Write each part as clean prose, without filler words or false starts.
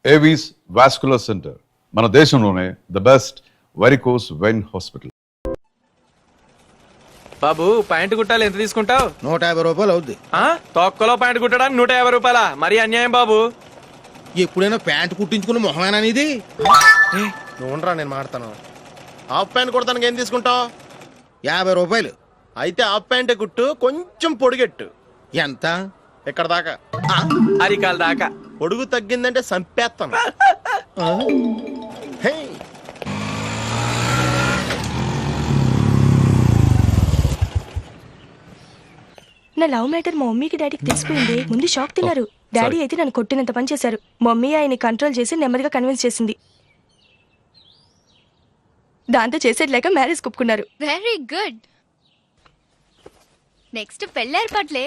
Avis vascular center, మన దేశంలోనే the best varicose vein hospital. బాబు ప్యాంటు కుట్టాలి, ఎంత తీసుకుంటావు? 150 రూపాయలు అవుద్ది. తొక్కలో ప్యాంటు కుట్టడానికి 150 రూపాయల? మరి అన్యాయం బాబు. ఎప్పుడైనా ప్యాంట్ కుట్టించుకున్న మొహమేనా ఇది? నువ్వురా, నేను మాడతాను. హాఫ్ ప్యాంట్ కుడతానికి ఏం తీసుకుంటావు? 50 రూపాయలు. అయితే హాఫ్ ప్యాంటే కుట్టు, కొంచెం పొడిగెట్టు. ఎంత? ఇక్కడ దాకా, అరికాల దాకా. పొడుగు తగ్గిందంటే సంపేస్తాను. హే, నా లవ్ మ్యాటర్ మా మమ్మీకి డాడీకి తెలిసిపోయింది. ముందు షాక్ తిన్నారు. డాడీ అయితే నన్ను కొట్టినంత పని చేశారు. మమ్మీ ఆయన్ని కంట్రోల్ చేసి నెమ్మదిగా కన్విన్స్ చేసింది. దాంతో చేసేది లేక మ్యారేజ్ ఒప్పుకున్నారు. Very good. నెక్స్ట్ పెళ్లి ఏర్పాట్లే.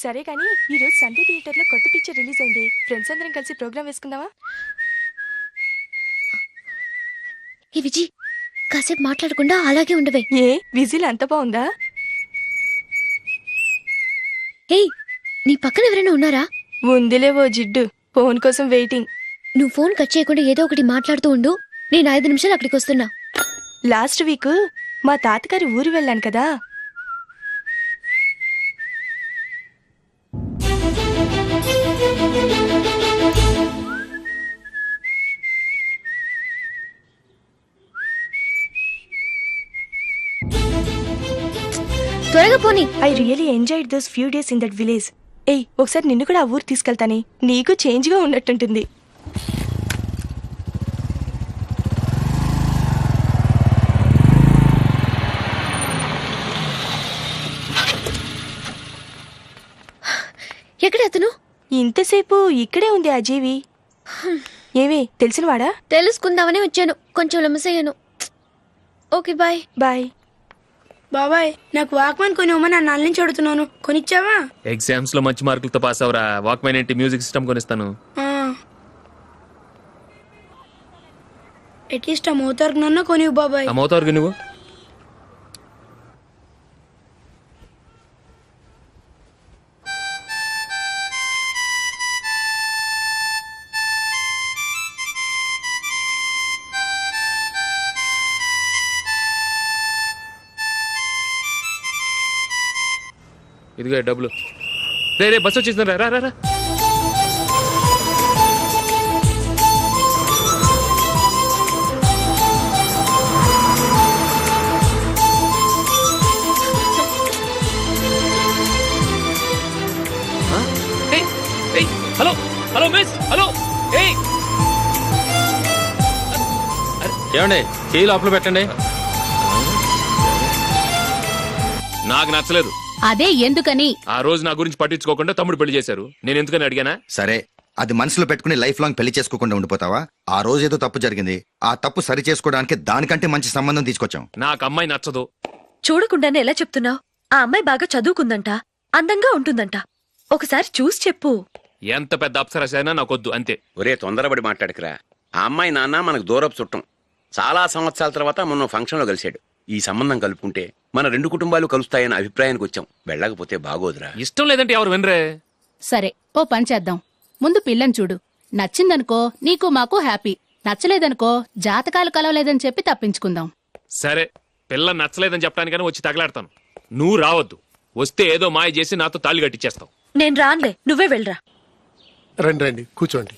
సరే కానీ ఈ రోజు సండే థియేటర్ లో కొత్త పిక్చర్ రిలీజ్ అయింది. ఫ్రెండ్స్ అందరం కలిసి ప్రోగ్రామ్ వేసుకుందామా? ఈ విజి కాసేపు మాట్లాడకుండా అలాగే ఉండవే. ఏ విజిల్ అంత బాగుందా? ఏయ్, నీ పక్కన ఎవరైనా ఉన్నారా? ఉందిలేవో జిడ్డు, ఫోన్ కోసం వెయిటింగ్. నువ్వు ఫోన్ కట్ చేయకుండా ఏదో ఒకటి మాట్లాడుతూ ఉండు. నేను 5 నిమిషాలు అక్కడికి వస్తున్నా. లాస్ట్ వీక్ మా తాతగారి ఊరు వెళ్ళాను కదా. త్వరగా పోనీ. I really enjoyed those few days in that village. ఏయ్, ఒకసారి నిన్ను కూడా ఆ ఊరు తీసుకెళ్తానే, నీకు చేంజ్ గా ఉన్నట్టుంటుంది. ఎక్కడ అతను? ఇంతసేపు ఇక్కడే ఉంది ఆ జీవి. ఏవే తెలిసినవాడా? తెలుసుకుందామని వచ్చాను, కొంచెం లెమసయ్యాను. Okay bye. బాయ్. బాబాయ్, నాకు వాక్మెన్ కొనివ్వమని నా నాన్న నుంచి అడుగుతున్నాను. కొనిచ్చావా? ఎగ్జామ్స్ లో మంచి మార్కులతో పాస్ అవరా. వాక్మెన్ ఏంటి, మ్యూజిక్ సిస్టమ్ కొనిస్తాను. అట్లీస్ట్ ఆ మోతార్కు నన్న కొనివ్వు బాబాయ్. ఆ మోతారుగా నువ్వు ఇదిగో డబ్బులు. రే రే, బస్సు వచ్చేసింది, రా రా రా. Hello hello miss, hello. ఏమండి, చేయి లోపల పెట్టండి. నాకు నచ్చలేదు. అదే ఎందుకని? ఆ రోజు నా గురించి పట్టించుకోకుండా తమ్ముడు పెళ్లి చేశారు. నేను ఎందుకని అడిగానా? సరే, అది మనసులో పెట్టుకుని లైఫ్ లాంగ్ పెళ్లి చేసుకోకుండా ఉండిపోతావా? ఆ రోజు ఏదో తప్పు జరిగింది, ఆ తప్పు సరి చేసుకోవడానికి దానికంటే మంచి సంబంధం తీసుకొచ్చాం. నాకు అమ్మాయి నచ్చదు. చూడకుండానే ఎలా చెప్తున్నావు? ఆ అమ్మాయి బాగా చదువుకుందంట, అందంగా ఉంటుందంట. ఒకసారి చూసి చెప్పు. ఎంత పెద్ద అప్సరస అయినా నాకొద్దు, అంతే. ఒరే, తొందరపడి మాట్లాడకురా. ఆ అమ్మాయి నాన్న మనకు దూరపు చుట్టం. చాలా సంవత్సరాల తర్వాత మొన్న ఫంక్షన్ లో కలిశాడు. ఈ సంబంధం కలుపుకుంటే మన 2 కుటుంబాలు కలుస్తాయన్న అభిప్రాయానికి వచ్చాం. వెళ్ళకపోతే బాగోదురా. ఇష్టం లేదంటే ఎవరు వినరే. సరే, ఓ పని చేద్దాం. ముందు పిల్లని చూడు. నచ్చిందనుకో నీకు మాకు హ్యాపీ. నచ్చలేదనుకో జాతకాలు కలవలేదని చెప్పి తప్పించుకుందాం. సరే, పిల్ల నచ్చలేదని చెప్పడానికని వచ్చి తగలాడతాను. నువ్వు రావద్దు. వస్తే ఏదో మాయ చేసి నాతో తాళి కట్టించేస్తావు. నేను రాన్లే, నువ్వే వెళ్ళరా. రండి రండి, కూర్చోండి.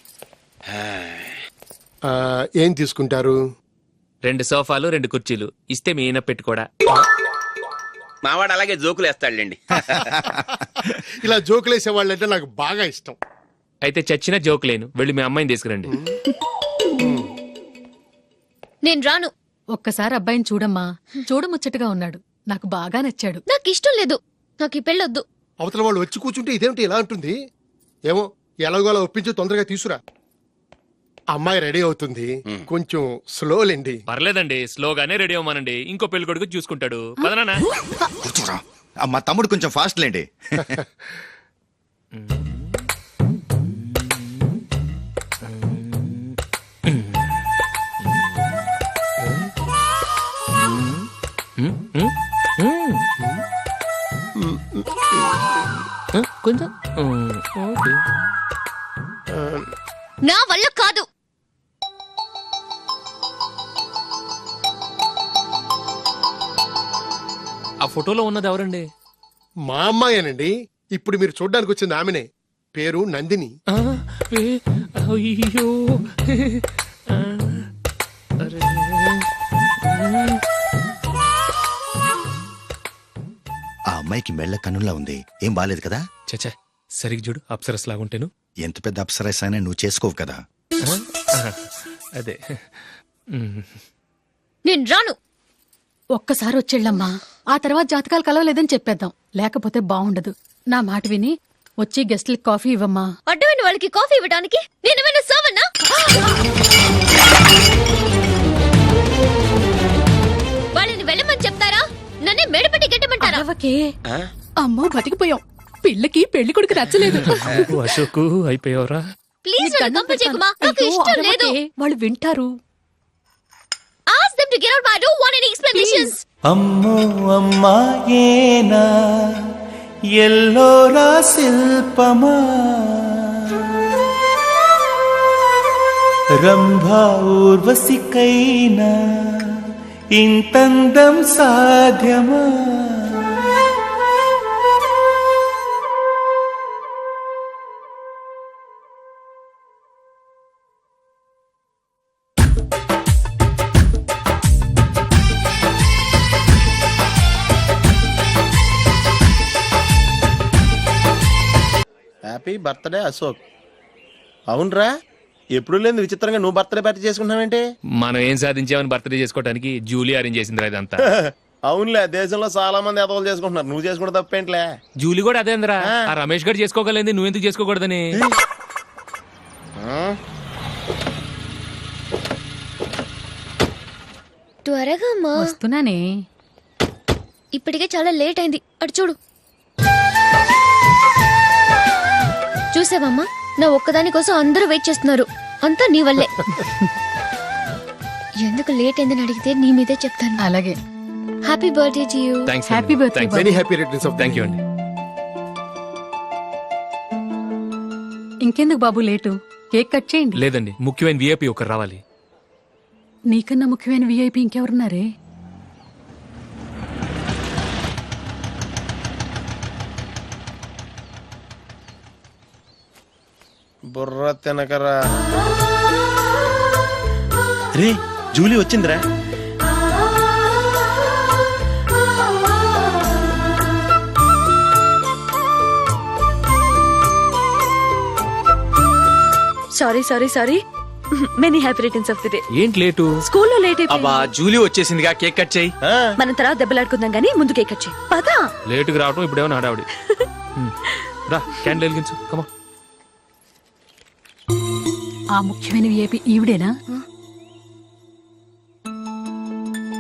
ఏం తీసుకుంటారు? 2 సోఫాలు, 2 కుర్చీలు ఇస్తే మీ ఈయన పెట్టుకోడా. మావాడు అలాగే జోకులు వేస్తాడులేండి. ఇలా జోకులేసే వాళ్ళంటే నాకు బాగా ఇష్టం. అయితే చచ్చిన జోకులేను. వెళ్ళి మీ అమ్మాయిని తీసుకురండి. నేను రాను. ఒక్కసారి అబ్బాయిని చూడమ్మా. చూడముచ్చటగా ఉన్నాడు, నాకు బాగా నచ్చాడు. నాకు ఇష్టం లేదు. నాకు ఈ పెళ్ళొద్దు. అవతల వాళ్ళు వచ్చి కూర్చుంటే ఇదేమిటి ఇలా ఉంటుంది? ఏమో, ఎలాగోలా ఒప్పించి తొందరగా తీసురా. అమ్మాయి రెడీ అవుతుంది, కొంచెం స్లోలేండి. పర్లేదండి, స్లోగానే రెడీ అవ్వమనండి. ఇంకో పెళ్లి కొడుకు చూసుకుంటాడు. పదనా కూర్చోరా. మా తమ్ముడు కొంచెం ఫాస్ట్ లేండి. కొంచెం ఓకే. నా వల్ల కాదు. ఆ ఫోటోలో ఉన్నది ఎవరండి? మా అమ్మాయేనండి. ఇప్పుడు మీరు చూడ్డానికి వచ్చింది ఆమెనే. పేరు నందిని. ఆ, అయ్యో ఆ, అరే. ఆ అమ్మాయికి మెళ్ళ కన్నులా ఉంది. ఏం బాలేదు కదా? చచ్చా సరిగ్గా చూడు, అప్సరస్ లాగుంటేను. ఎంత పెద్ద అప్సరస్ అయినా నువ్వు చేసుకోవు కదా. అదే నేను రాను. ఒక్కసారి వచ్చేళ్ళమ్మా, ఆ తర్వాత జాతకాలు కలవలేదని చెప్పేద్దాం, లేకపోతే బాగుండదు. నా మాట విని వచ్చి గెస్ట్లకి కాఫీ ఇవ్వమ్మా. అడ్డమైన వాళ్ళకి కాఫీ ఇవ్వడానికి నేనేమైనా సోమన్నా? వాళ్ళని వెళ్ళమని చెప్తారా? నన్నే మెడపట్టి గెట్టమంటారా? అరవకే. అమ్మో బతికిపోయాం. పిల్లకి పెళ్లి కొడుకు నచ్చలేదు. అశోకు అయిపోయావరా? ప్లీజ్ నన్ను కంపు చేయకుమా. నాకు అయ్యో, ఇష్టం లేదు. అరవకే. వాళ్ళు వింటారు. Ask them to get out, but I don't want any explanations. అమ్మో అమ్మాయేనా ఎల్లోరా శిల్పమా రంభా ఊర్వశికైనా ఇంతందం సాధ్యమా? Happy birthday Ashok. అవునరా, ఎప్పుడు లేదు విచిత్రంగా నువ్వు బర్త్డే పార్టీ చేసుకుంటున్నావేంటి? మనం ఏం సాధించామని బర్త్డే చేసుకోవడానికి జూలీ అరేంజ్ చేసిందిరా ఇదంతా. అవునులే, దేశంలో చాలా మంది ఎదవలు చేసుకుంటున్నారు, నువ్వు చేసుకుంటే తప్పేంట్లే. జూలీ కూడా అదేంద్రా. ఆ రమేష్ గారు చేసుకోగలేదు, నువ్వెందుకు చేసుకోకూడదని. త్వరగా అమ్మా. వస్తున్నానే. ఇప్పటికే చాలా లేట్ అయింది. అటు చూడు. చూసావమ్మా, నా ఒక్కదాని కోసం అందరూ వెయిట్ చేస్తున్నారు. అంతా నీ వల్లే. ఎందుకు లేట్ అయిందని అడిగితే నీ మీదే చెప్తాను. అలాగే. Happy birthday to you. Happy birthday. Very happy returns of thank you అండి. ఇంకెందుకు బాబు లేటు? కేక్ కట్ చేయండి. లేదండి, ముఖ్యమైన విఐపి ఒకరు రావాలి. నీకన్నా ముఖ్యమైన విఐపి ఇంకెవరున్నారే? బుర్ర తినకరా. రే జూలీ వచ్చిందిరా. Sorry many happy returns of the day. ఏంటి లేటు? స్కూల్లో లేట్ అయిపోయింది. అబ్బా జూలీ వచ్చేసిందిగా, కేక్ కట్ చేయి. మనం తర్వాత దెబ్బలాడుకుందాం గానీ ముందు కేక్ కట్ చేయి. పదా. లేటుగా రావటం ఇప్పుడేమో నాడావిడి. రా క్యాండిల్ వెలిగించు, కమా. ఆ ముఖ్యమైన విఐపి ఈవిడేనా?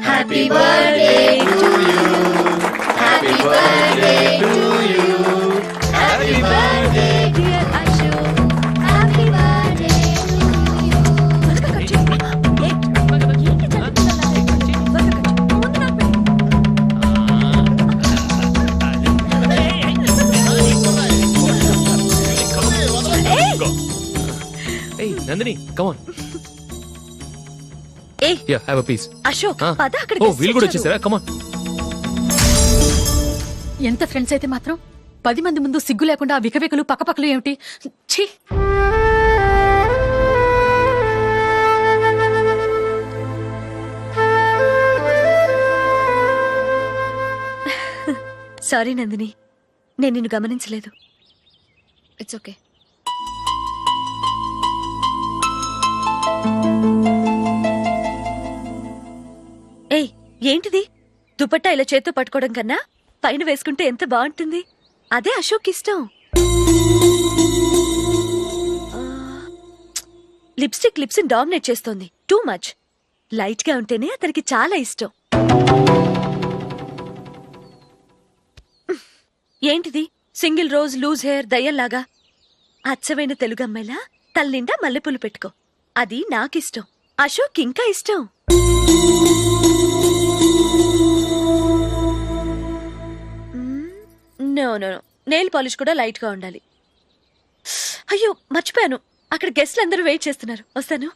Happy birthday to you. Happy birthday to you. Happy birthday dear Ashok. Happy birthday ఏయ్ నందిని, కమాన్. ఏయ్ yeah have a piece. Ashok పద అక్కడికి. ఓ వీళ్ళు కూడా వచ్చేసారా? కమాన్. ఎంత ఫ్రెండ్స్ అయితే మాత్రం 10 మంది ముందు సిగ్గు లేకుండా ఆ వికవికలు పక్కపక్కలు ఏమిటి? ఛీ. సారీ నందిని, నేను నిన్ను గమనించలేదు. It's okay. ఏయ్ ఏంటిది? దుపట్టా ఇలా చేత్తో పట్టుకోవడం కన్నా పైన వేసుకుంటే ఎంత బాగుంటుంది. అదే అశోక్ ఇష్టం. లిప్స్టిక్ లిప్స్ డామినేట్ చేస్తోంది. Too much. లైట్ గా ఉంటేనే అతనికి చాలా ఇష్టం. ఏంటిది సింగిల్ రోజ్ లూజ్ హెయిర్ దయ్యంలాగా? అచ్చమైన తెలుగు అమ్మాయిలా తల్లిండా మల్లెపూలు పెట్టుకో. అది నాకిష్టం, అశోక్ ఇంకా ఇష్టం. No no no, nail polish కూడా లైట్ గా ఉండాలి. అయ్యో మర్చిపోయాను, అక్కడ గెస్ట్లు అందరూ వెయిట్ చేస్తున్నారు, వస్తాను.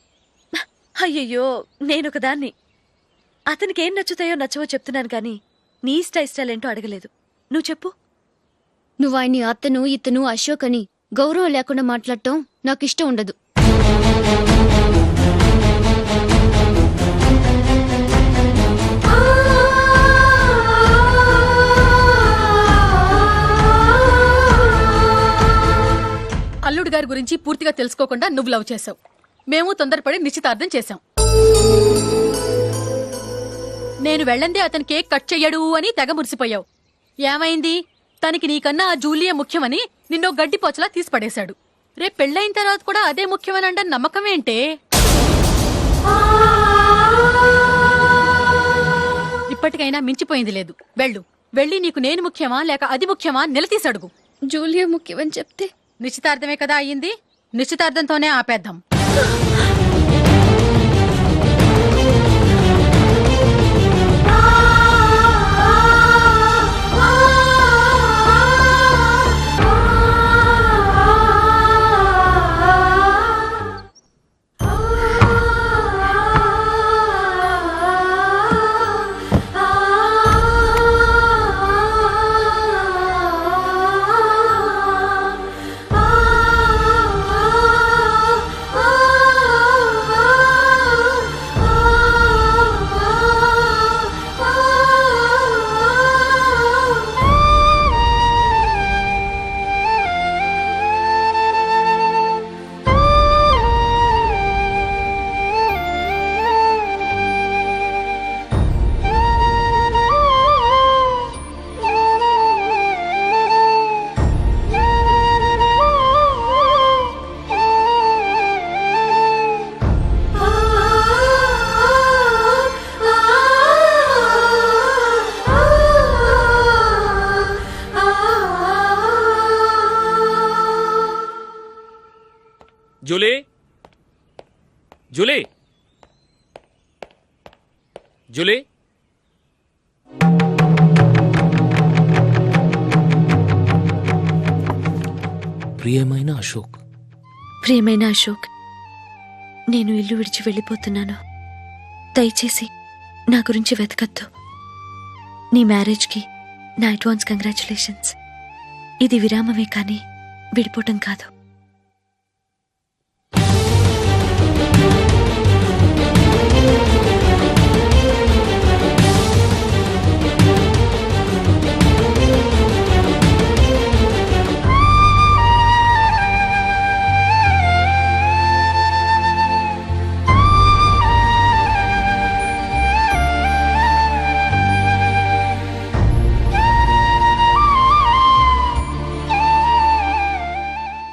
అయ్యయ్యో నేనొక దాన్ని. అతనికి ఏం నచ్చుతాయో నచ్చవో చెప్తున్నాను కానీ నీ ఇష్టాలేంటో అడగలేదు. నువ్వు చెప్పు. నువ్వు ఆయన్ని అతను ఇతను అశోక్ అని గౌరవం లేకుండా మాట్లాడటం నాకు ఇష్టం ఉండదు. అల్లుడు గారి గురించి పూర్తిగా తెలుసుకోకుండా నువ్వు లవ్ చేసావు. మేము తొందరపడి నిశ్చితార్థం చేశాం. నేను వెళ్ళందే అతను కేక్ కట్ చెయ్యడు అని తెగ మురిసిపోయావు. ఏమైంది? తనకి నీకన్నా ఆ జూలియే ముఖ్యమని నిన్నో గడ్డిపోచలా తీసి పడేశాడు. రేపు పెళ్ళైన తర్వాత కూడా అదే ముఖ్యమని అంటే నమ్మకం ఏంటే? ఇప్పటికైనా మించిపోయింది లేదు. వెళ్ళి నీకు నేను ముఖ్యమా లేక అది ముఖ్యమా నిలదీసడుగు. జూలియా ముఖ్యమని చెప్తే నిశ్చితార్థమే కదా అయ్యింది, నిశ్చితార్థంతోనే ఆపేద్దాం. Julie, Julie, Julie. ప్రియమైన అశోక్, ప్రియమైన అశోక్, నేను ఇల్లు విడిచి వెళ్ళిపోతున్నాను. దయచేసి నా గురించి వెతకద్దు. నీ మ్యారేజ్కి నా అడ్వాన్స్ కంగ్రాచులేషన్స్. ఇది విరామమే కానీ విడిపోవటం కాదు.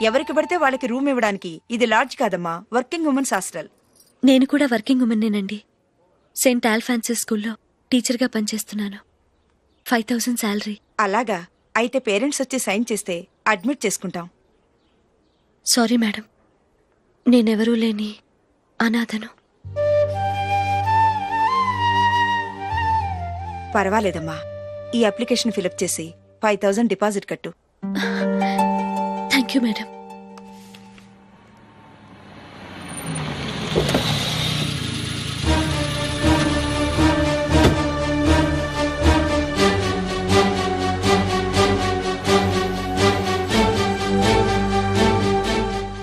ఎవరికి పడితే వాళ్ళకి రూమ్ ఇవ్వడానికి ఇది లాడ్జ్ కాదమ్మా, వర్కింగ్ ఉమెన్స్ హాస్టల్. నేను కూడా వర్కింగ్ ఉమెన్నేనండి. సెయింట్ ఆల్ఫాన్సిస్ స్కూల్లో టీచర్గా పనిచేస్తున్నాను. 5000 శాలరీ. అలాగా? అయితే పేరెంట్స్ వచ్చి సైన్ చేస్తే అడ్మిట్ చేసుకుంటాం. సారీ మేడం, నేనెవరూ లేని అనాథను. పర్వాలేదమ్మా, ఈ అప్లికేషన్ ఫిలప్ చేసి 5000 డిపాజిట్ కట్టు. Thank you madam.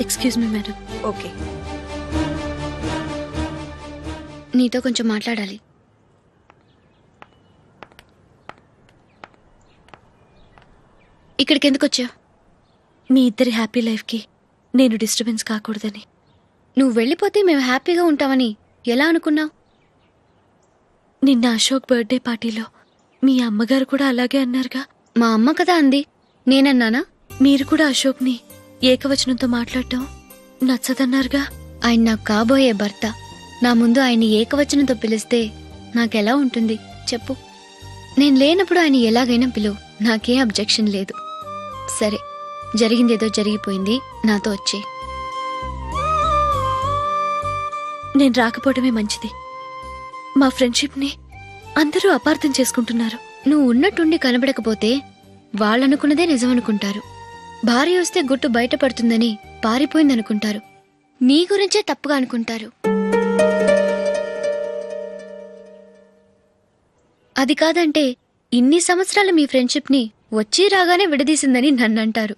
Excuse me madam. Okay. నీతో కొంచెం మాట్లాడాలి. ఇక్కడికి ఎందుకు వచ్చావు? మీ ఇద్దరి హ్యాపీ లైఫ్కి నేను డిస్టర్బెన్స్ కాకూడదని. నువ్వు వెళ్ళిపోతే మేము హ్యాపీగా ఉంటామని ఎలా అనుకున్నావు? నిన్న అశోక్ బర్త్డే పార్టీలో మీ అమ్మగారు కూడా అలాగే అన్నారుగా. మా అమ్మ కదా అంది, నేనన్నానా? మీరు కూడా అశోక్ని ఏకవచనంతో మాట్లాడటం నచ్చదన్నారుగా. ఆయన నాకు కాబోయే భర్త. నా ముందు ఆయన్ని ఏకవచనంతో పిలిస్తే నాకెలా ఉంటుంది చెప్పు? నేను లేనప్పుడు ఆయన ఎలాగైనా పిలువు, నాకేం అబ్జెక్షన్ లేదు. సరే, జరిగిందేదో జరిగిపోయింది, నాతో వచ్చే. నేను రాకపోవడమే మంచిది. మా ఫ్రెండ్షిప్ని అందరూ అపార్థం చేసుకుంటున్నారు. నువ్వు ఉన్నట్టుండి కనబడకపోతే వాళ్ళనుకున్నదే నిజమనుకుంటారు. భార్య వస్తే గుట్టు బయటపడుతుందని పారిపోయిందనుకుంటారు. నీ గురించే తప్పుగా అనుకుంటారు. అది కాదంటే ఇన్ని సంవత్సరాలు మీ ఫ్రెండ్షిప్ ని వచ్చి రాగానే విడదీసిందని నన్నంటారు.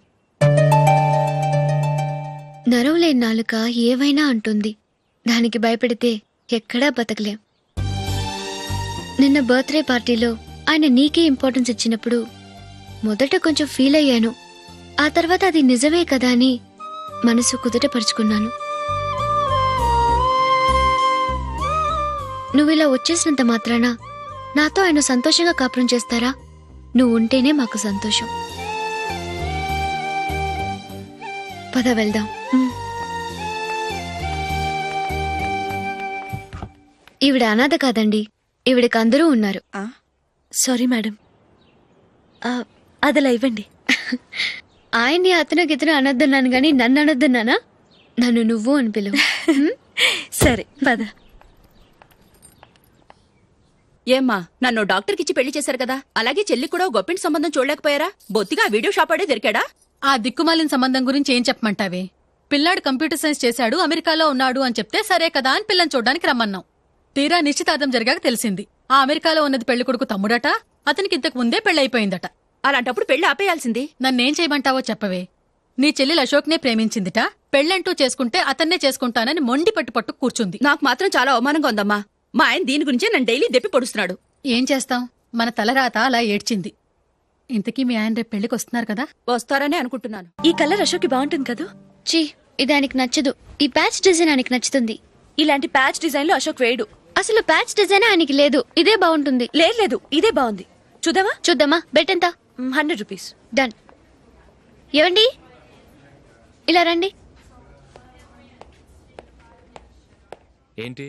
నరవలేని నాలుక ఏవైనా అంటుంది. దానికి భయపడితే ఎక్కడా బతకలేం. నిన్న బర్త్డే పార్టీలో ఆయన నీకే ఇంపార్టెన్స్ ఇచ్చినప్పుడు మొదట కొంచెం ఫీల్ అయ్యాను. ఆ తర్వాత అది నిజమే కదా అని మనసు కుదుటపరుచుకున్నాను. నువ్విలా వచ్చేసినంత మాత్రాన నాతో ఆయన సంతోషంగా కాపురం చేస్తారా? నువ్వు ఉంటేనే మాకు సంతోషం. పద వెళ్దాం. ఈవిడ అనాథ కాదండి, ఈవిడకి అందరూ ఉన్నారు. సారీ మేడం, అదలా ఇవ్వండి. ఆయన్ని అతను గితను అనొద్దన్నాను గాని నన్ను అనొద్దన్నానా? నన్ను నువ్వు అని పిలువు. సరే పద. ఏమ్మా, నన్ను డాక్టర్కిచ్చి పెళ్లి చేశారు కదా, అలాగే చెల్లి కూడా గొప్పింటి సంబంధం చూడలేకపోయారా? బొత్తిగా ఆ వీడియో షాప్ ఆడే దొరికాడా? ఆ దిక్కుమాలిన సంబంధం గురించి ఏం చెప్పమంటావే? పిల్లాడు కంప్యూటర్ సైన్స్ చేశాడు, అమెరికాలో ఉన్నాడు అని చెప్తే సరే కదా అని పిల్లని చూడడానికి రమ్మన్నాం. తీరా నిశ్చితార్థం జరిగాక తెలిసింది ఆ అమెరికాలో ఉన్నది పెళ్లి కొడుకు తమ్ముడట, అతనికి ఇంతకు ముందే పెళ్లయిపోయిందట. అలాంటప్పుడు పెళ్లి ఆపేయాల్సింది. నన్నేం చేయమంటావో చెప్పవే? నీ చెల్లెలు అశోక్నే ప్రేమించిందిట, పెళ్ళంటూ చేసుకుంటే అతన్నే చేసుకుంటానని మొండి పట్టు కూర్చుంది. నాకు మాత్రం చాలా అవమానంగా ఉందమ్మా. మా ఆయన దీని గురించే నన్ను డైలీ దెప్పి పొడుస్తున్నాడు. ఏం చేస్తాం, మన తలరాత అలా ఏడ్చింది. ఇంతకీ మీ ఆయన రేపు పెళ్లికి వస్తున్నారు కదా? వస్తారనే అనుకుంటున్నాను. ఈ కలర్ అశోక్కి బాగుంటుంది కదా? చీ, ఇది ఆయనకి నచ్చదు. ఈ ప్యాచ్ డిజైన్ ఆయనకి నచ్చుతుంది. ఇలాంటి ప్యాచ్ డిజైన్ లో అశోక్ వేయడు. అసలు ప్యాచ్ డిజైన్ ఆయనకి లేదు. ఇదే బాగుంటుంది. లేదు, ఇదే బాగుంది. చూద్దామా? చూద్దామా? బెట్ ఎంత? 100 రూపీస్. డన్. ఏవండి, ఇలా రండి. ఏంటి